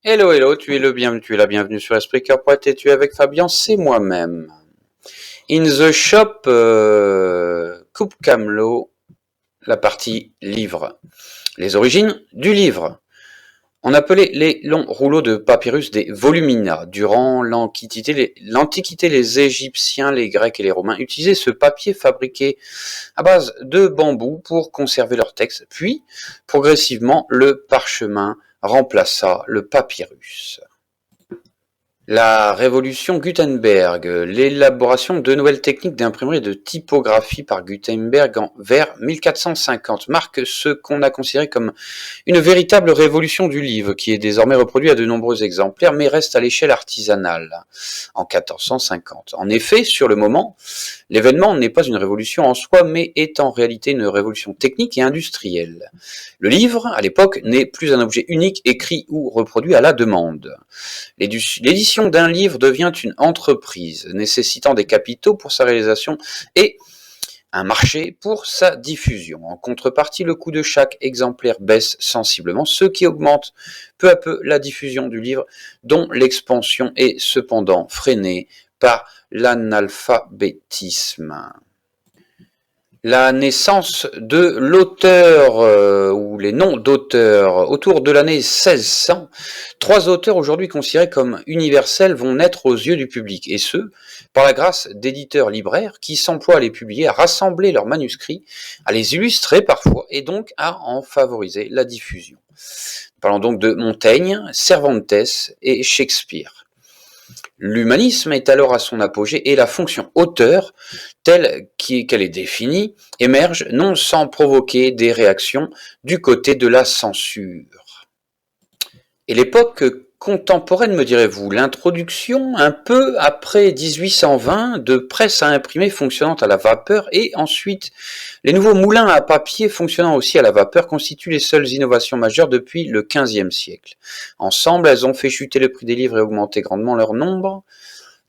Hello, hello, tu es la bienvenue sur Espreaker.net et tu es avec Fabien, c'est moi-même. In the shop, Coupe Camelot, la partie livre. Les origines du livre. On appelait les longs rouleaux de papyrus des volumina. Durant l'Antiquité, les Égyptiens, les Grecs et les Romains utilisaient ce papier fabriqué à base de bambou pour conserver leurs textes. Puis, progressivement, le parchemin remplaça le papyrus. La révolution Gutenberg, l'élaboration de nouvelles techniques d'imprimerie et de typographie par Gutenberg vers 1450 marque ce qu'on a considéré comme une véritable révolution du livre, qui est désormais reproduit à de nombreux exemplaires, mais reste à l'échelle artisanale, en 1450. En effet, sur le moment, l'événement n'est pas une révolution en soi, mais est en réalité une révolution technique et industrielle. Le livre, à l'époque, n'est plus un objet unique, écrit ou reproduit à la demande. L'édition d'un livre devient une entreprise, nécessitant des capitaux pour sa réalisation et un marché pour sa diffusion. En contrepartie, le coût de chaque exemplaire baisse sensiblement, ce qui augmente peu à peu la diffusion du livre, dont l'expansion est cependant freinée par l'analphabétisme. La naissance de l'auteur ou les noms d'auteurs autour de l'année 1600, 3 auteurs aujourd'hui considérés comme universels vont naître aux yeux du public, et ce, par la grâce d'éditeurs libraires qui s'emploient à les publier, à rassembler leurs manuscrits, à les illustrer parfois, et donc à en favoriser la diffusion. Parlons donc de Montaigne, Cervantes et Shakespeare. L'humanisme est alors à son apogée et la fonction auteur, telle qu'elle est définie, émerge non sans provoquer des réactions du côté de la censure. Et l'époque contemporaine, me direz-vous, l'introduction un peu après 1820 de presse à imprimer fonctionnant à la vapeur et ensuite les nouveaux moulins à papier fonctionnant aussi à la vapeur constituent les seules innovations majeures depuis le XVe siècle. Ensemble, elles ont fait chuter le prix des livres et augmenter grandement leur nombre.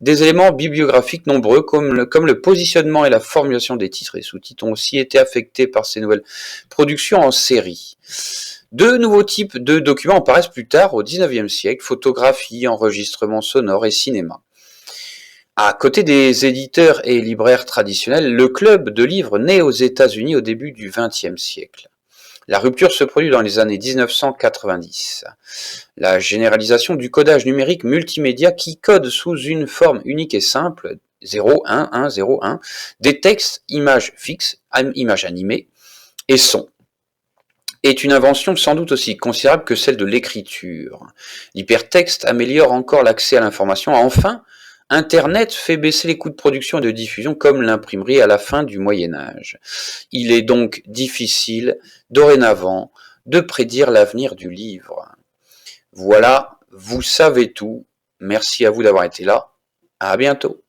Des éléments bibliographiques nombreux comme le positionnement et la formulation des titres et sous-titres ont aussi été affectés par ces nouvelles productions en série. De nouveaux types de documents apparaissent plus tard au XIXe siècle, photographie, enregistrement sonore et cinéma. À côté des éditeurs et libraires traditionnels, le club de livres naît aux États-Unis au début du XXe siècle. La rupture se produit dans les années 1990. La généralisation du codage numérique multimédia qui code sous une forme unique et simple, 0, 1, 1, 0, 1, des textes, images fixes, images animées et sons, est une invention sans doute aussi considérable que celle de l'écriture. L'hypertexte améliore encore l'accès à l'information. Enfin, Internet fait baisser les coûts de production et de diffusion comme l'imprimerie à la fin du Moyen-Âge. Il est donc difficile, dorénavant, de prédire l'avenir du livre. Voilà, vous savez tout. Merci à vous d'avoir été là. À bientôt.